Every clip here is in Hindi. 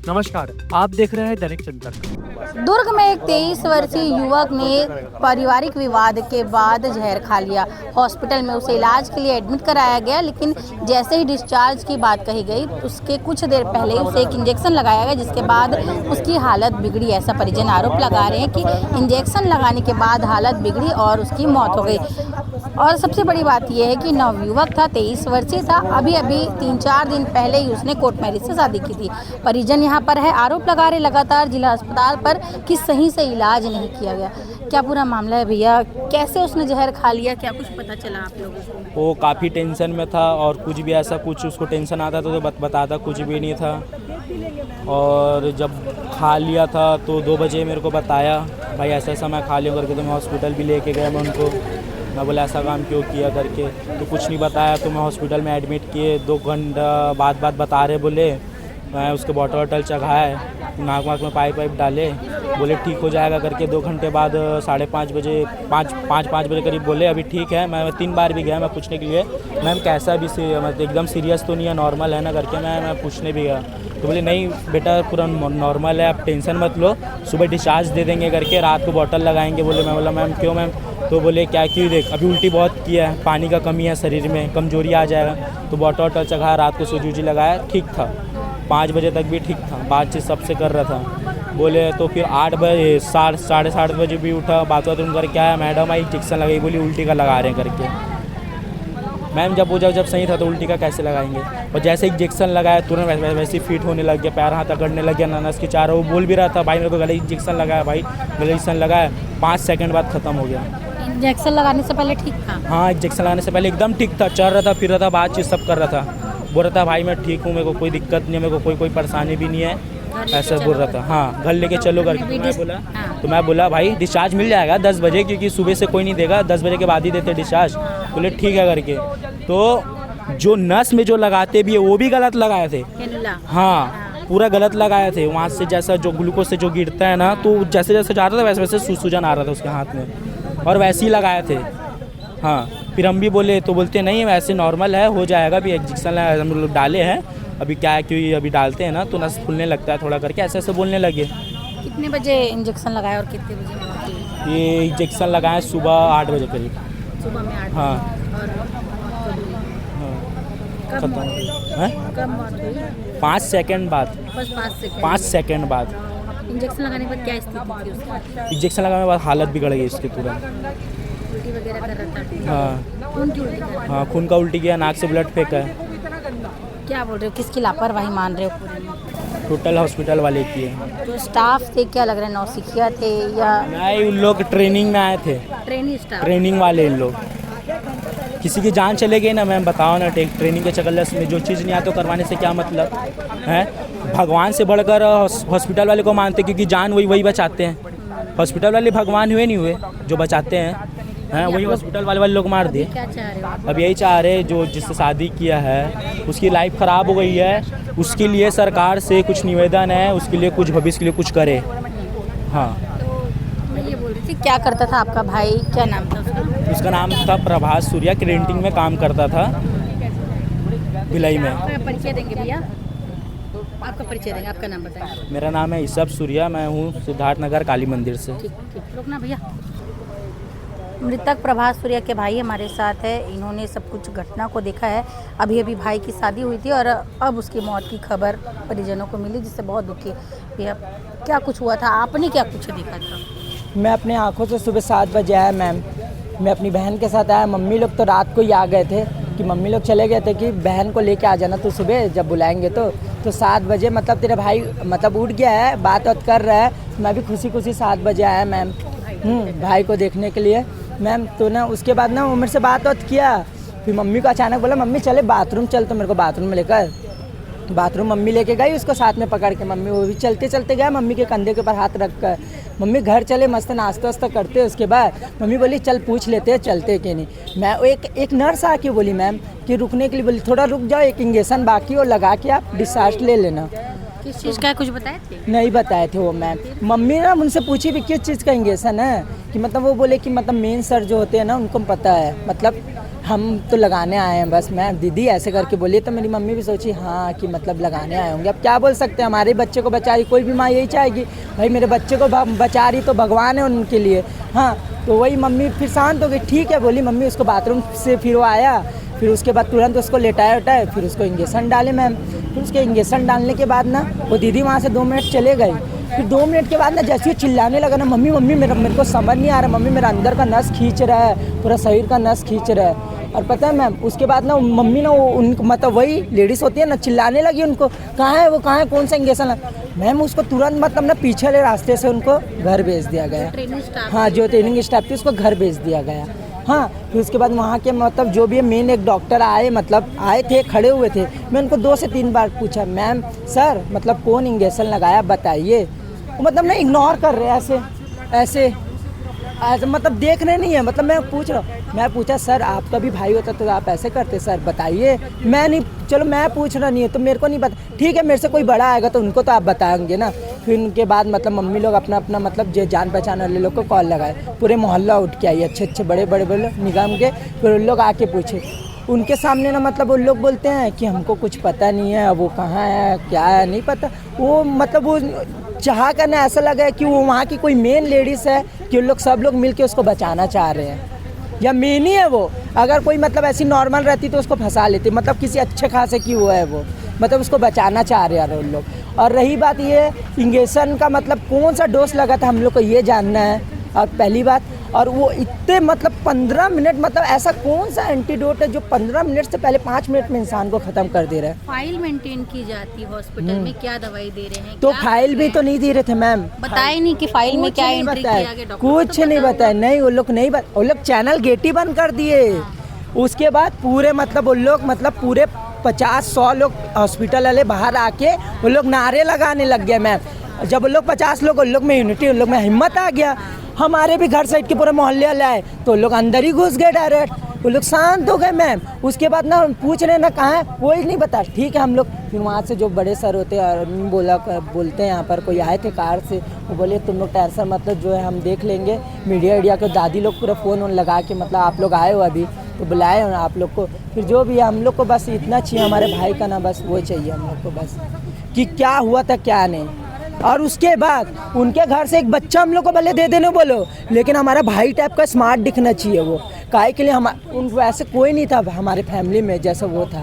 नमस्कार, आप देख रहे हैं दैनिक जनतक। दुर्ग में एक 23 वर्षीय युवक ने पारिवारिक विवाद के बाद जहर खा लिया। हॉस्पिटल में उसे इलाज के लिए एडमिट कराया गया, लेकिन जैसे ही डिस्चार्ज की बात कही गई उसके कुछ देर पहले उसे एक इंजेक्शन लगाया गया, जिसके बाद उसकी हालत बिगड़ी। ऐसा परिजन आरोप लगा रहे हैं कि इंजेक्शन लगाने के बाद हालत बिगड़ी और उसकी मौत हो गई। और सबसे बड़ी बात यह है कि नवयुवक था, 23 वर्षीय था। अभी 3-4 दिन पहले ही उसने कोर्ट मैरिज से शादी की थी। परिजन यहाँ पर है, आरोप लगा रहे लगातार जिला अस्पताल पर कि सही से इलाज नहीं किया गया। क्या पूरा मामला है भैया? कैसे उसने जहर खा लिया, क्या कुछ पता चला आप लोगों को? वो काफ़ी टेंशन में था और कुछ भी ऐसा कुछ उसको टेंशन आता तो बताता कुछ भी नहीं था। और जब खा लिया था तो 2 बजे मेरे को बताया, भाई ऐसा ऐसा मैं खा लिया करके। तो मैं हॉस्पिटल भी लेके गया मैं उनको। मैं बोला ऐसा काम क्यों किया करके, तो कुछ नहीं बताया। तो मैं हॉस्पिटल में एडमिट किए, 2 घंटा बाद बता रहे बोले। मैं उसके बॉटल चढ़ाए, नाक वाक में पाइप डाले, बोले ठीक हो जाएगा करके। 2 घंटे बाद 5:30 बजे 5 बजे करीब बोले अभी ठीक है। मैं 3 बार भी गया मैं पूछने के लिए, मैम कैसा भी मतलब एकदम सीरियस तो नहीं है, नॉर्मल है ना करके। मैं पूछने भी गया तो बोले नहीं बेटा पूरा नॉर्मल है, आप टेंशन मत लो, सुबह डिस्चार्ज दे देंगे करके, रात को बॉटल लगाएंगे बोले। मैं बोला मैम क्यों मैम? तो बोले क्या क्यों, देख अभी उल्टी बहुत किया है, पानी का कमी है शरीर में, कमजोरी आ जाएगा। तो बॉटल चढ़ाया, रात को सूजी लगाया, ठीक था। 5 बजे तक भी ठीक था, बातचीत सबसे कर रहा था बोले। तो फिर 8 बजे 7:30 बजे भी उठा, बात करके आया, मैडम आई इंजेक्शन लगाई, बोली उल्टी का लगा रहे हैं करके। मैम जब सही था तो उल्टी का कैसे लगाएंगे? और जैसे इंजेक्शन लगाया तुरंत वैसे ही फिट होने लग गया, पैर हाथ अकड़ने लग गया, नस की चारों। वो बोल भी रहा था भाई मेरे को गले इंजेक्शन लगाया, भाई गले इंजेक्शन लगाया, 5 सेकंड बाद ख़त्म हो गया। इंजेक्शन लगाने से पहले ठीक था? हाँ, इंजेक्शन लगाने से पहले एकदम ठीक था, चल रहा था, फिर रहा था, बातचीत सब कर रहा था। बोल रहा था भाई मैं ठीक हूँ, मेरे को कोई दिक्कत नहीं है, मेरे को कोई परेशानी भी नहीं है, ऐसा बोल रहा था। हाँ, घर लेके चलो करके मैं बोला। तो मैं बोला भाई डिस्चार्ज मिल जाएगा 10 बजे, क्योंकि सुबह से कोई नहीं देगा, 10 बजे के बाद ही देते डिस्चार्ज। बोले ठीक है करके। तो जो नस में जो लगाते भी है वो भी गलत लगाए थे। हाँ, पूरा गलत लगाए थे। वहाँ से जैसा जो ग्लूकोज से जो गिरता है ना, तो जैसे जैसे जा रहा था वैसे सूजन आ रहा था उसके हाथ में, और वैसे ही लगाए थे। हाँ, फिर हम भी बोले तो बोलते नहीं वैसे नॉर्मल है, हो जाएगा, भी इंजेक्शन हम लोग डाले हैं, अभी क्या है क्योंकि अभी डालते हैं ना तो नस फूलने लगता है थोड़ा करके, ऐसे बोलने लगे। कितने बजे इंजेक्शन लगाया और कितने बजे? ये इंजेक्शन लगाए सुबह 8 बजे करीब। सुबह में 8 हाँ, कब मौत हुई? 5 सेकंड बाद। बस 5 सेकंड बाद। इंजेक्शन लगाने के बाद क्या स्थिति थी उसकी? इंजेक्शन लगाने के बाद हालत बिगड़ गई इसकी तुरंत। उल्टी वगैरह कर रहा था? हाँ। खून की उल्टी कर रहा था? हाँ, खून का उल्टी किया, नाक से ब्लड फेंका है। क्या बोल रहे हो, किसकी लापरवाही मान रहे हो पूरी? टोटल हॉस्पिटल वाले की है। जो स्टाफ थे क्या लग रहा है नौसिखिया थे या नहीं, उन लोग ट्रेनिंग में आए थे, ट्रेनिंग स्टाफ? ट्रेनिंग वाले इन लोग। किसी की जान चले गई ना मैम, बताओ ना, ट्रेनिंग के चक्कर में जो चीज़ नहीं आती तो करवाने से क्या मतलब है? भगवान से बढ़कर हॉस्पिटल वाले को मानते, क्योंकि जान वही बचाते हैं। हॉस्पिटल वाले भगवान हुए नहीं हुए जो बचाते हैं, वही हॉस्पिटल वाले लोग मार दिए। क्या चाह रहे हो? अब यही चाह रहे जो जिससे शादी किया है उसकी लाइफ ख़राब हो गई है, उसके लिए सरकार से कुछ निवेदन है, उसके लिए कुछ भविष्य के लिए कुछ करे। हाँ, मैं ये बोल रही थी, क्या करता था आपका भाई, क्या नाम था उसका? उसका नाम था प्रभास सूर्या, क्रेंटिंग में काम करता था भिलाई में। परिचय देंगे भैया, आपका परिचय देंगे, आपका नाम बताएं। मेरा नाम है ईसब सूर्या, मैं हूँ सिद्धार्थ नगर काली मंदिर से। ठीक, रुकना भैया। मृतक प्रभास सूर्या के भाई हमारे साथ है, इन्होंने सब कुछ घटना को देखा है। अभी भाई की शादी हुई थी और अब उसकी मौत की खबर परिजनों को मिली, जिससे बहुत दुखी भैया। क्या कुछ हुआ था, आपने क्या कुछ देखा था? मैं अपने आंखों से सुबह 7 बजे आया मैम, मैं अपनी बहन के साथ आया। मम्मी लोग तो रात को ही आ गए थे, कि मम्मी लोग चले गए थे कि बहन को लेके आ जाना तो सुबह जब बुलाएंगे तो 7 बजे मतलब तेरा भाई मतलब उठ गया है, बात कर रहा है। मैं भी खुशी 7 बजे आया मैम भाई को देखने के लिए मैम। तो ना उसके बाद ना वो मेरे से बात किया, फिर मम्मी को अचानक बोला मम्मी चले बाथरूम चल, तो मेरे को बाथरूम में लेकर बाथरूम मम्मी लेके गई, उसको साथ में पकड़ के। मम्मी वो भी चलते गया, मम्मी के कंधे के ऊपर हाथ रख कर। मम्मी घर चले, मस्त नाश्ता वास्ता करते। उसके बाद मम्मी बोली चल पूछ लेते हैं चलते कि नहीं। मैं एक नर्स आके बोली मैम कि रुकने के लिए, बोली थोड़ा रुक जाओ, एक इंजेक्शन बाकी और लगा के आप डिस्चार्ज ले लेना। किस चीज़ का कुछ बताए थे? नहीं बताए थे वो मैम। मम्मी ना उनसे पूछी भी किस चीज़ का इंजेक्शन है, कि मतलब वो बोले कि मतलब मेन सर जो होते हैं ना उनको पता है, मतलब हम तो लगाने आए हैं बस। मैं दीदी ऐसे करके बोली तो मेरी मम्मी भी सोची हाँ कि मतलब लगाने आए होंगे। अब क्या बोल सकते हैं, हमारे बच्चे को बचा रही, कोई भी माँ यही चाहेगी भाई मेरे बच्चे को बचा रही तो भगवान है उनके लिए। हाँ तो वही मम्मी फिर शांत हो गई, ठीक है बोली मम्मी। उसको बाथरूम से फिर वो आया, फिर उसके बाद तुरंत उसको लेटाया उठाए, फिर उसको इंजेक्शन डाले मैम। फिर उसके इंजेक्शन डालने के बाद ना वो दीदी वहाँ से 2 मिनट चले गए। फिर 2 मिनट के बाद ना जैसे ही चिल्लाने लगा ना, मम्मी मम्मी मेरे को समझ नहीं आ रहा, मम्मी मेरा अंदर का नस खींच रहा है, पूरा शरीर का नस खींच रहा है। और पता है मैम उसके बाद ना मम्मी ना उनको मतलब वही लेडीज़ होती है ना, चिल्लाने लगी उनको, कहाँ है वो, कहाँ है, कौन सा इंजेक्शन। मैम उसको तुरंत मतलब ना पीछे वाले रास्ते से उनको घर भेज दिया गया। हाँ जो ट्रेनिंग स्टाफ थी उसको घर भेज दिया गया। हाँ फिर उसके बाद वहाँ के मतलब जो भी मेन एक डॉक्टर आए, मतलब आए थे, खड़े हुए थे। मैं उनको 2 से 3 बार पूछा, मैम सर मतलब कौन इंजेक्शन लगाया बताइए। वो मतलब ना इग्नोर कर रहे ऐसे ऐसे मतलब देख रहे नहीं है। मतलब मैं पूछ रहा हूँ, मैं पूछा सर आपका भी भाई होता तो आप ऐसे करते सर बताइए। मैं नहीं, चलो मैं पूछ रहा नहीं है तो मेरे को नहीं पता, ठीक है मेरे से कोई बड़ा आएगा तो उनको तो आप बताएंगे ना। फिर उनके बाद मतलब मम्मी लोग अपना अपना मतलब जो जान पहचान वाले लोग को कॉल लगाए, पूरे मोहल्ला उठ के आई, अच्छे अच्छे बड़े बड़े बड़े निगम के। फिर उन लोग आके पूछे उनके सामने ना, मतलब उन लोग बोलते हैं कि हमको कुछ पता नहीं है, वो कहाँ है क्या है नहीं पता। वो मतलब वो चाह करना ऐसा लगा है कि वो वहाँ की कोई मेन लेडीज़ है कि उन लोग सब लोग मिल के उसको बचाना चाह रहे हैं, या मेन ही है वो। अगर कोई मतलब ऐसी नॉर्मल रहती तो उसको फंसा लेती, मतलब किसी अच्छे खासे की वो है वो, मतलब उसको बचाना चाह रहे हैं उन लोग। और रही बात ये इंजेक्शन का मतलब कौन सा डोज लगा था हम लोग को ये जानना है, और पहली बात। और वो इतने मतलब 15 मिनट, मतलब ऐसा कौन सा एंटीडोट है जो 15 मिनट से पहले 5 मिनट में इंसान को ख़त्म कर दे रहा है। फाइल मेंटेन की जाती है हॉस्पिटल में, क्या दवाई दे रहे हैं, तो फाइल भी तो नहीं दे रहे थे मैम, बताए नहीं कि फाइल में क्या एंट्री किया गया, डॉक्टर कुछ नहीं बताया। नहीं वो लोग नहीं वो लोग चैनल गेट ही बंद कर दिए। उसके बाद पूरे मतलब वो लोग मतलब पूरे 50-100 लोग हॉस्पिटल वाले बाहर आके वो लोग नारे लगाने लग गए मैम। जब वो लोग 50 लोग, उन लोग में यूनिटी, उन लोग में हिम्मत आ गया। हमारे भी घर साइड के पूरे मोहल्ले वाले आए तो लोग अंदर ही घुस गए डायरेक्ट, वो लोग शांत हो गए मैम। उसके बाद ना पूछ रहे ना कहाँ है, कोई नहीं बता, ठीक है हम लोग। फिर वहाँ से जो बड़े सर होते हैं बोलते हैं यहाँ पर कोई आए थे कार से, वो बोले तुम लोग टेंशन मतलब जो है हम देख लेंगे। मीडिया के दादी लोग पूरा फ़ोन लगा के मतलब आप लोग आए हो अभी तो बुलाए हो आप लोग को। फिर जो भी है हम लोग को बस इतना चाहिए, हमारे भाई का ना बस वो चाहिए हम लोग को, बस कि क्या हुआ था क्या नहीं। और उसके बाद उनके घर से एक बच्चा हम लोग को भले दे देने बोलो, लेकिन हमारा भाई टाइप का स्मार्ट दिखना चाहिए। वो काहे के लिए हम उनको ऐसे कोई नहीं था हमारे फैमिली में जैसा वो था।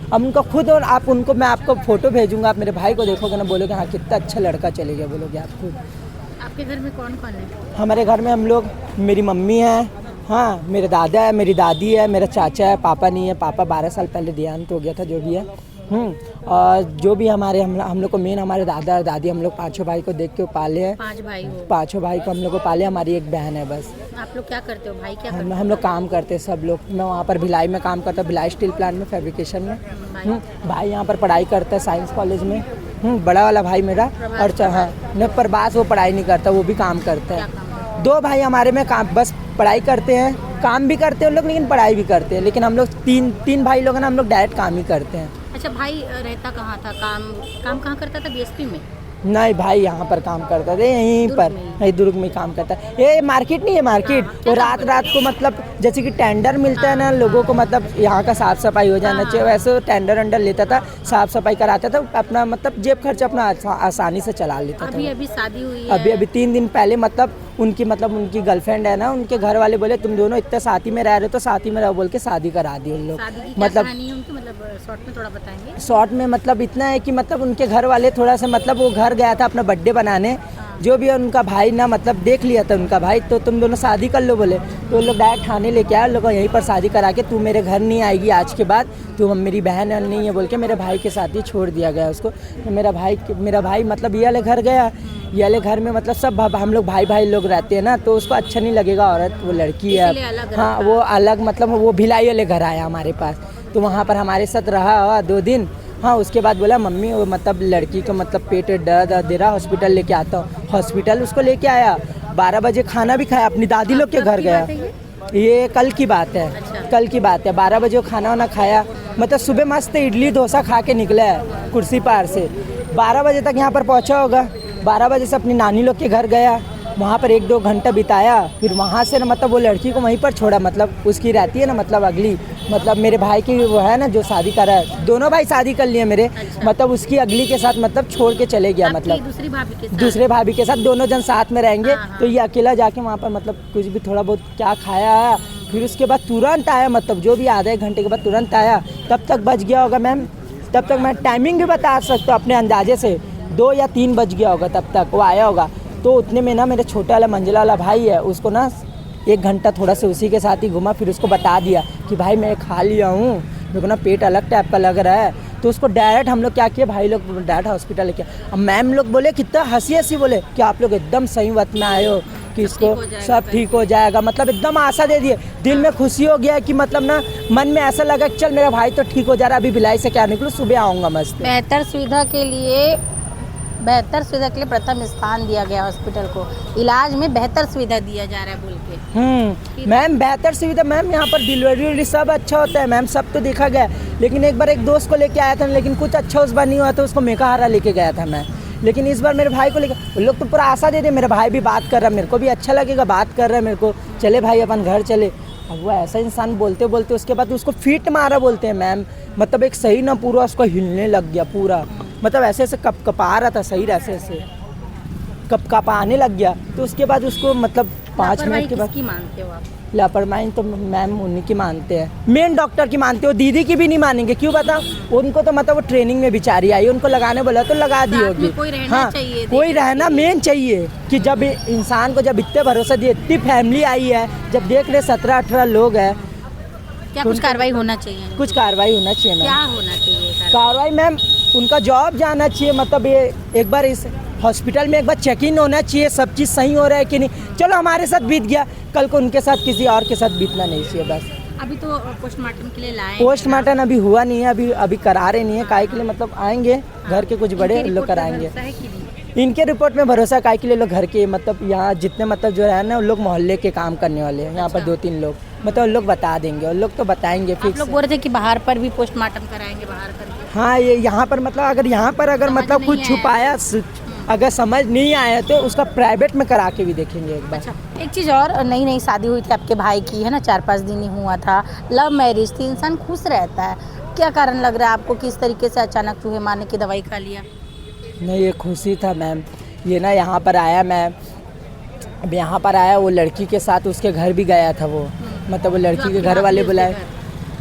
अब उनको खुद, और आप उनको, मैं आपको फ़ोटो भेजूंगा, आप मेरे भाई को देखोगे ना बोलोगे हाँ कितना अच्छा लड़का चले गया, बोलोगे आप खुद। आपके घर में कौन कौन है? हमारे घर में हम लोग, मेरी मम्मी है, हाँ मेरे दादा है, मेरी दादी है, मेरा चाचा है, पापा नहीं है, पापा 12 साल पहले देहांत हो गया था, जो भी है। और जो भी हमारे हम लोग को मेन हमारे दादा और दादी, हम लोग 5 भाई को देख के पाले हैं। 5 भाई हो? 5 भाई को हम लोग को पाले, हमारी एक बहन है बस। आप लोग क्या करते हो, भाई क्या करते हम लोग काम करते हैं सब लोग। मैं वहाँ पर भिलाई में काम करता हूँ, भिलाई स्टील प्लांट में, फैब्रिकेशन में। भाई यहाँ पर पढ़ाई करता है साइंस कॉलेज में, बड़ा वाला भाई मेरा। और हाँ न प्रभास, वो पढ़ाई नहीं करता, वो भी काम करता है। 2 भाई हमारे में काम, बस पढ़ाई करते हैं, काम भी करते हैं उन लोग लेकिन पढ़ाई भी करते हैं। लेकिन हम लोग तीन भाई लोग हैं ना, हम लोग डायरेक्ट काम ही करते हैं। अच्छा भाई रहता कहाँ था, काम कहाँ करता था? बीएसपी में? नहीं भाई यहाँ पर काम करता था, यहीं पर यही दुर्ग में काम करता है। ये मार्केट नहीं है, मार्केट वो रात को मतलब जैसे कि टेंडर मिलता है ना लोगों को, मतलब यहाँ का साफ़ सफाई हो जाना चाहिए, वैसे टेंडर वेंडर लेता था, साफ़ सफाई कराता था, अपना मतलब जेब खर्च अपना आसानी से चला लेता था। अभी शादी हुई है? अभी 3 दिन पहले मतलब उनकी गर्लफ्रेंड है ना, उनके घर वाले बोले तुम दोनों इतना साथ ही में रह रहे हो तो साथ ही में रहो बोल के शादी करा दी उन लोग। मतलब शॉर्ट में थोड़ा बताएंगे? शॉर्ट में मतलब इतना है कि मतलब उनके घर वाले थोड़ा सा, मतलब वो घर गया था अपना बर्थडे बनाने, जो भी है उनका भाई ना मतलब देख लिया था उनका भाई, तो तुम दोनों शादी कर लो बोले। तो लोग डायरेक्ट थाने लेके आए, लोग यहीं पर शादी करा के तू मेरे घर नहीं आएगी आज के बाद, तू मेरी बहन नहीं है बोल के मेरे भाई के साथ ही छोड़ दिया गया उसको। तो मेरा भाई मतलब ये वाले घर गया, ये वाले घर में मतलब सब हम लोग भाई लोग रहते हैं ना, तो उसको अच्छा नहीं लगेगा, औरत वो लड़की है। हाँ वो अलग, मतलब वो भिलाई वाले घर आया हमारे पास, तो वहाँ पर हमारे साथ रहा 2 दिन। हाँ उसके बाद बोला मम्मी वो मतलब लड़की को मतलब पेट दर्द दे रहा, हॉस्पिटल लेके आता हूँ। हॉस्पिटल उसको लेके आया, 12 बजे खाना भी खाया, अपनी दादी लोग के घर गया। ये कल की बात है। अच्छा। कल की बात है, 12 बजे खाना वाना खाया, मतलब सुबह मस्त इडली डोसा खा के निकला है कुर्सी पार से, 12 बजे तक यहाँ पर पहुँचा होगा। 12 बजे से अपनी नानी लोग के घर गया, वहाँ पर 1-2 घंटा बिताया, फिर वहाँ से ना मतलब वो लड़की को वहीं पर छोड़ा, मतलब उसकी रहती है ना मतलब अगली, मतलब मेरे भाई की वो है ना जो शादी कर रहा है, दोनों भाई शादी कर लिए मेरे, मतलब उसकी अगली के साथ मतलब छोड़ के चले गया, मतलब दूसरे भाभी के साथ दोनों जन साथ में रहेंगे। तो ये अकेला जाके वहाँ पर मतलब कुछ भी थोड़ा बहुत क्या खाया, फिर उसके बाद तुरंत आया, मतलब जो भी आधे घंटे के बाद तुरंत आया। तब तक बज गया होगा मैम, तब तक मैं टाइमिंग भी बता सकता हूँ अपने अंदाजे से, 2 या 3 बज गया होगा तब तक वो आया होगा। तो उतने में ना मेरे छोटे वाला मंजिला वाला भाई है, उसको ना 1 घंटा थोड़ा सा उसी के साथ ही घुमा, फिर उसको बता दिया कि भाई मैं खा लिया हूँ, मेरे को ना पेट अलग टाइप का लग रहा है। तो उसको डायरेक्ट हम लोग क्या किए, भाई लोग डायरेक्ट हॉस्पिटल लेके। अब मैम लोग बोले कितना हंसी बोले कि आप लोग एकदम सही वक्त में आए हो कि इसको सब ठीक हो जाएगा, मतलब एकदम आशा दे दिए। दिल में खुशी हो गया कि मतलब ना मन में ऐसा लगा कि चल मेरा भाई तो ठीक हो जा रहा है, अभी भिलाई से क्या निकलूँ, सुबह आऊँगा मस्त। बेहतर सुविधा के लिए प्रथम स्थान दिया गया हॉस्पिटल को, इलाज में बेहतर सुविधा दिया जा रहा है बोल के। मैम बेहतर सुविधा मैम, यहाँ पर डिलीवरी सब अच्छा होता है मैम, सब तो देखा गया। लेकिन एक बार एक दोस्त को लेके आया था, लेकिन कुछ अच्छा उस बार नहीं हुआ, तो उसको मेकाहारा लेके गया था मैं। लेकिन इस बार मेरे भाई को लेकर लोग तो पूरा आशा दे दे, मेरा भाई भी बात कर रहा है, मेरे को भी अच्छा लगेगा, बात कर रहा है मेरे को, चले भाई अपन घर चले। अब वो ऐसा इंसान बोलते बोलते उसके बाद उसको फिट मारा बोलते हैं मैम, मतलब एक सही ना पूरा उसको हिलने लग गया पूरा, मतलब ऐसे ऐसे कपा रहा था सही, ऐसे ऐसे कपाने लग गया। तो उसके बाद उसको मतलब 5 मिनट के बाद मानते हो आप? लापरवाही तो मैम उन्हीं की मानते हैं, मेन डॉक्टर की मानते हो, दीदी की भी नहीं मानेंगे। क्यों बताओ, उनको तो मतलब वो ट्रेनिंग में बेचारी आई, उनको लगाने बोला तो लगा दी होगी। हाँ, कोई रहना मेन चाहिए कि जब इंसान को जब इतने भरोसा दिए, इतनी फैमिली आई है, जब देख रहे 17-18 लोग हैं, क्या कुछ कार्रवाई होना चाहिए? कुछ कार्रवाई होना चाहिए मैम। क्या होना चाहिए कार्रवाई मैम? उनका जॉब जाना चाहिए, मतलब ये एक बार इस हॉस्पिटल में एक बार चेक इन होना चाहिए, सब चीज़ सही हो रहा है कि नहीं। चलो हमारे साथ बीत गया, कल को उनके साथ किसी और के साथ बीतना नहीं चाहिए बस। अभी तो पोस्टमार्टम के लिए लाए, पोस्टमार्टम अभी हुआ नहीं है, अभी करा रहे नहीं है, काहे के लिए मतलब आएंगे घर के कुछ बड़े लोग कराएंगे। इनके रिपोर्ट में भरोसा काहे के लिए, लोग घर के मतलब यहाँ जितने मतलब जो है ना, लोग मोहल्ले के काम करने वाले हैं यहाँ पर 2-3 लोग, मतलब लोग बता देंगे, और लोग तो बताएंगे फिक्स। लोग बोल रहे थे कि बाहर पर भी पोस्टमार्टम कराएंगे, बाहर करके। हाँ, ये यहाँ पर मतलब अगर यहाँ पर अगर मतलब कुछ छुपाया, अगर समझ नहीं आया तो उसका प्राइवेट में करा के भी देखेंगे एक बार। अच्छा, एक चीज़ और, नई शादी हुई थी आपके भाई की, है ना, 4-5 दिन ही हुआ था, लव मैरिज थी, इंसान खुश रहता है, क्या कारण लग रहा है आपको किस तरीके से अचानक चूहे मारने की दवाई खा लिया? नहीं, ये खुशी था मैम। ये ना यहाँ पर आया मैं, अब यहाँ पर आया, वो लड़की के साथ उसके घर भी गया था वो, मतलब वो लड़की के घर वाले बुलाए,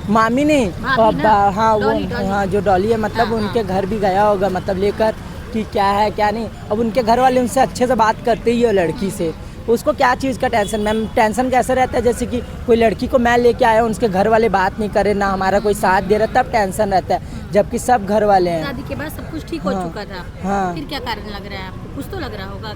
मामी नहीं, हाँ वो, हाँ जो डॉली है, मतलब उनके घर भी गया होगा, मतलब लेकर कि क्या है क्या नहीं। अब उनके घर वाले उनसे अच्छे से बात करते ही हो लड़की से, उसको क्या चीज़ का टेंशन मैम? टेंशन कैसे रहता है, जैसे कि कोई लड़की को मैं लेके आया हूँ, उसके घर वाले बात नहीं करे, ना हमारा कोई साथ दे रहा, तब टेंशन रहता है, जबकि सब घर वाले हैं। शादी के बाद सब कुछ ठीक हो चुका था। हाँ, फिर क्या कारण लग रहा है आपको? कुछ तो लग रहा होगा।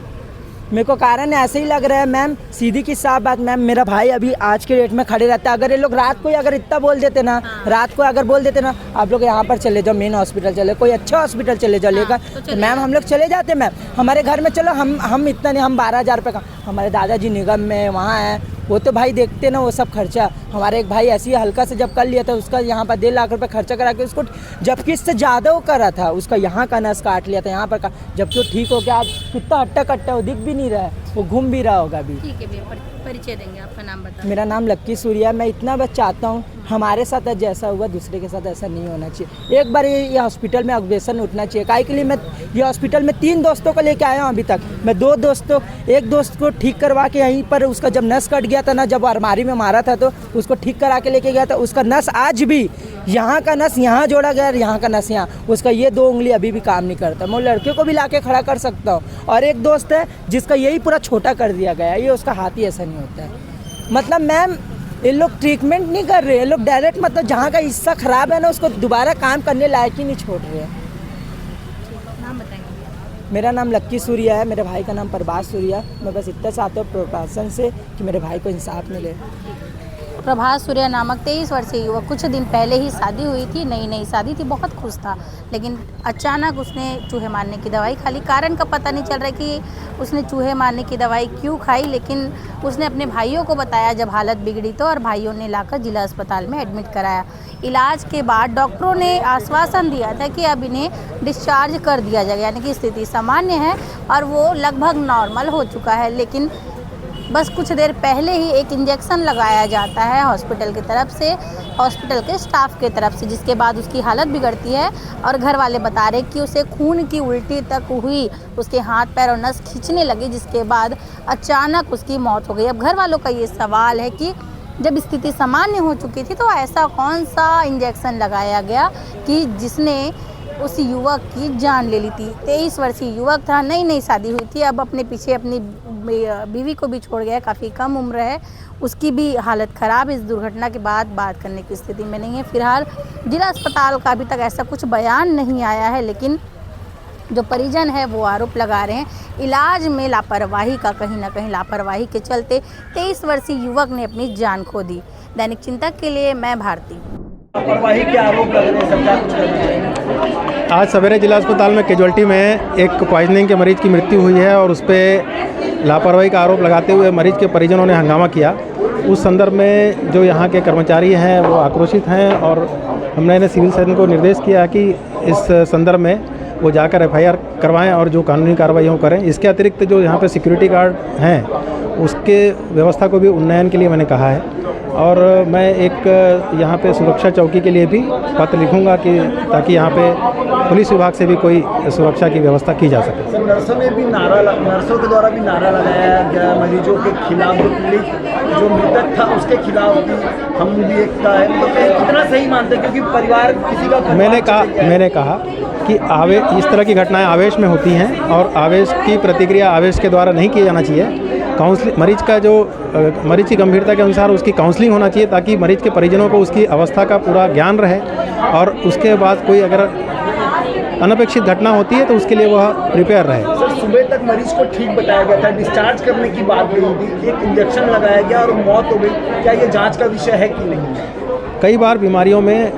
मेरे को कारण ऐसे ही लग रहा है मैम, सीधी की साफ बात मैम, मेरा भाई अभी आज के डेट में खड़े रहता है। अगर ये लोग रात को ही अगर इतना बोल देते ना, रात को अगर बोल देते ना, आप लोग यहाँ पर चले जाओ, मेन हॉस्पिटल चले, कोई अच्छा हॉस्पिटल चले जाओ लेकर, तो मैम हम लोग चले जाते मैम। हमारे घर में चलो, हम इतना नहीं, हम 12,000 रुपये का, हमारे दादाजी निगम में वहाँ है, वो तो भाई देखते ना वो सब खर्चा। हमारे एक भाई ऐसे ही हल्का से जब कर लिया था, उसका यहाँ पर 1.5 लाख रुपए खर्चा करा के उसको, जबकि इससे ज़्यादा वो करा था, उसका यहाँ का नस काट लिया था, यहाँ पर का, जबकि वो ठीक हो गया। आप कितना हट्टा कट्टा, वो दिख भी नहीं रहा है, वो घूम भी रहा होगा अभी। ठीक है भैया, परिचय देंगे, आपका नाम बताओ। मेरा नाम लक्की सूर्या। मैं इतना बस चाहता हूँ हमारे साथ जैसा हुआ दूसरे के साथ ऐसा नहीं होना चाहिए। एक बार ये हॉस्पिटल में ऑब्जेक्शन उठना चाहिए। काहे के लिए मैं ये हॉस्पिटल में 3 दोस्तों को लेके आया हूँ अभी तक। मैं 2 दोस्तों, एक दोस्त को ठीक करवा के यहीं पर, उसका जब नस कट गया था ना, जब अलमारी में मारा था, तो उसको ठीक करा के लेके गया था। उसका नस आज भी, यहाँ का नस यहाँ जोड़ा गया, यहाँ का नस यहाँ, उसका ये 2 उंगली अभी भी काम नहीं करता। मैं लड़के को भी ला के खड़ा कर सकता हूँ। और एक दोस्त है जिसका यही पूरा छोटा कर दिया गया, ये उसका हाथ ही ऐसा नहीं होता है। मतलब मैम ये लोग ट्रीटमेंट नहीं कर रहे, ये लोग डायरेक्ट मतलब जहाँ का हिस्सा खराब है ना, उसको दोबारा काम करने लायक ही नहीं छोड़ रहे हैं। नाम बताएंगे? मेरा नाम लक्की सूर्या है, मेरे भाई का नाम प्रभास सूर्या। मैं बस इतना चाहता हूँ प्रशासन से कि मेरे भाई को इंसाफ मिले। प्रभास सूर्या नामक 23 वर्षीय युवक, कुछ दिन पहले ही शादी हुई थी, नई शादी थी, बहुत खुश था, लेकिन अचानक उसने चूहे मारने की दवाई खा ली। कारण का पता नहीं चल रहा है कि उसने चूहे मारने की दवाई क्यों खाई, लेकिन उसने अपने भाइयों को बताया जब हालत बिगड़ी तो, और भाइयों ने लाकर जिला अस्पताल में एडमिट कराया। इलाज के बाद डॉक्टरों ने आश्वासन दिया था कि अब इन्हें डिस्चार्ज कर दिया जाएगा, यानी कि स्थिति सामान्य है और वो लगभग नॉर्मल हो चुका है। लेकिन बस कुछ देर पहले ही एक इंजेक्शन लगाया जाता है हॉस्पिटल की तरफ से, हॉस्पिटल के स्टाफ की तरफ से, जिसके बाद उसकी हालत बिगड़ती है और घर वाले बता रहे कि उसे खून की उल्टी तक हुई, उसके हाथ पैर और नस खींचने लगी, जिसके बाद अचानक उसकी मौत हो गई। अब घर वालों का ये सवाल है कि जब स्थिति सामान्य हो चुकी थी तो ऐसा कौन सा इंजेक्शन लगाया गया कि जिसने उस युवक की जान ले ली थी। 23 वर्षीय युवक था, नई शादी हुई थी, अब अपने पीछे अपनी बीवी को भी छोड़ गया, काफ़ी कम उम्र है, उसकी भी हालत ख़राब इस दुर्घटना के बाद बात करने की स्थिति में नहीं है। फिलहाल जिला अस्पताल का अभी तक ऐसा कुछ बयान नहीं आया है, लेकिन जो परिजन है वो आरोप लगा रहे हैं इलाज में लापरवाही का, कहीं ना कहीं लापरवाही के चलते 23 वर्षीय युवक ने अपनी जान खो दी। दैनिक चिंतक के लिए मैं भारती। लापरवाही के आरोप लग रहे हैं, सरकार कुछ कर रही है। आज सवेरे जिला अस्पताल में कैजुअल्टी में एक पॉइजनिंग के मरीज की मृत्यु हुई है और उस पर लापरवाही का आरोप लगाते हुए मरीज के परिजनों ने हंगामा किया। उस संदर्भ में जो यहाँ के कर्मचारी हैं वो आक्रोशित हैं और हमने सिविल सर्जन को निर्देश किया कि इस संदर्भ में वो जाकर FIR करवाएं और जो कानूनी कार्रवाई हो करें। इसके अतिरिक्त जो यहाँ पे सिक्योरिटी गार्ड हैं उसके व्यवस्था को भी उन्नयन के लिए मैंने कहा है और मैं एक यहाँ पे सुरक्षा चौकी के लिए भी पत्र लिखूंगा कि ताकि यहाँ पे पुलिस विभाग से भी कोई सुरक्षा की व्यवस्था की जा सके। सर, नर्सों के द्वारा भी नारा लगाया गया मरीजों के खिलाफ, जो पीड़ित जो मृतक था उसके खिलाफ भी हम भी एकता है, तो कितना सही मानते हैं? क्योंकि परिवार किसी का मैंने कहा कि इस तरह की घटनाएं आवेश में होती हैं और आवेश की प्रतिक्रिया आवेश के द्वारा नहीं किया जाना चाहिए। काउंसलिंग मरीज की गंभीरता के अनुसार उसकी काउंसलिंग होना चाहिए ताकि मरीज के परिजनों को उसकी अवस्था का पूरा ज्ञान रहे और उसके बाद कोई अगर अनपेक्षित घटना होती है तो उसके लिए वह प्रिपेयर रहे। सर, सुबह तक मरीज को ठीक बताया गया था, डिस्चार्ज करने की बात कही थी, एक इंजेक्शन लगाया गया और मौत हो गई। क्या ये जाँच का विषय है कि नहीं? कई बार बीमारियों में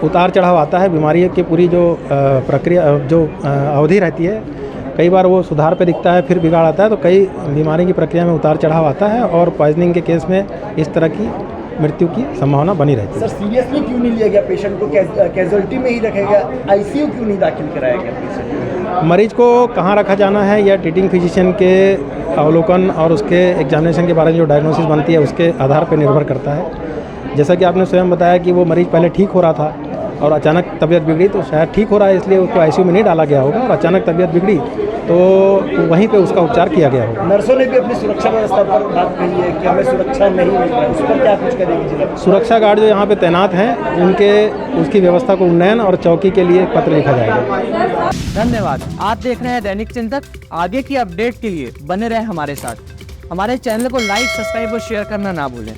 उतार चढ़ाव आता है, बीमारी की पूरी जो प्रक्रिया जो अवधि रहती है, कई बार वो सुधार पे दिखता है फिर बिगाड़ आता है, तो कई बीमारी की प्रक्रिया में उतार चढ़ाव आता है और पॉइजनिंग के केस में इस तरह की मृत्यु की संभावना बनी रहती है। सर, सीरियसली क्यों नहीं लिया गया पेशेंट को? कैजुअल्टी में ही रखा गया, ICU क्यों नहीं दाखिल कराया गया पेशेंट? मरीज को कहाँ रखा जाना है या ट्रीटिंग फिजिशियन के अवलोकन और उसके एग्जामिनेशन के बारे में जो डायग्नोसिस बनती है उसके आधार पर निर्भर करता है। जैसा कि आपने स्वयं बताया कि वो मरीज पहले ठीक हो रहा था और अचानक तबीयत बिगड़ी, तो शायद ठीक हो रहा है इसलिए उसको ICU में नहीं डाला गया होगा और अचानक तबीयत बिगड़ी तो वहीं पे उसका उपचार किया गया होगा। नर्सों ने भी अपनी सुरक्षा व्यवस्था पर बात कही है कि हमें सुरक्षा नहीं मिल रहा है, उस पर क्या कुछ करेगी जिला? सुरक्षा गार्ड जो यहाँ पे तैनात हैं उसकी व्यवस्था को उन्नयन और चौकी के लिए पत्र लिखा जाएगा। धन्यवाद। आप देख रहे हैं दैनिक चिंतक। आगे की अपडेट के लिए बने रहें हमारे साथ। हमारे चैनल को लाइक, सब्सक्राइब और शेयर करना ना भूलें।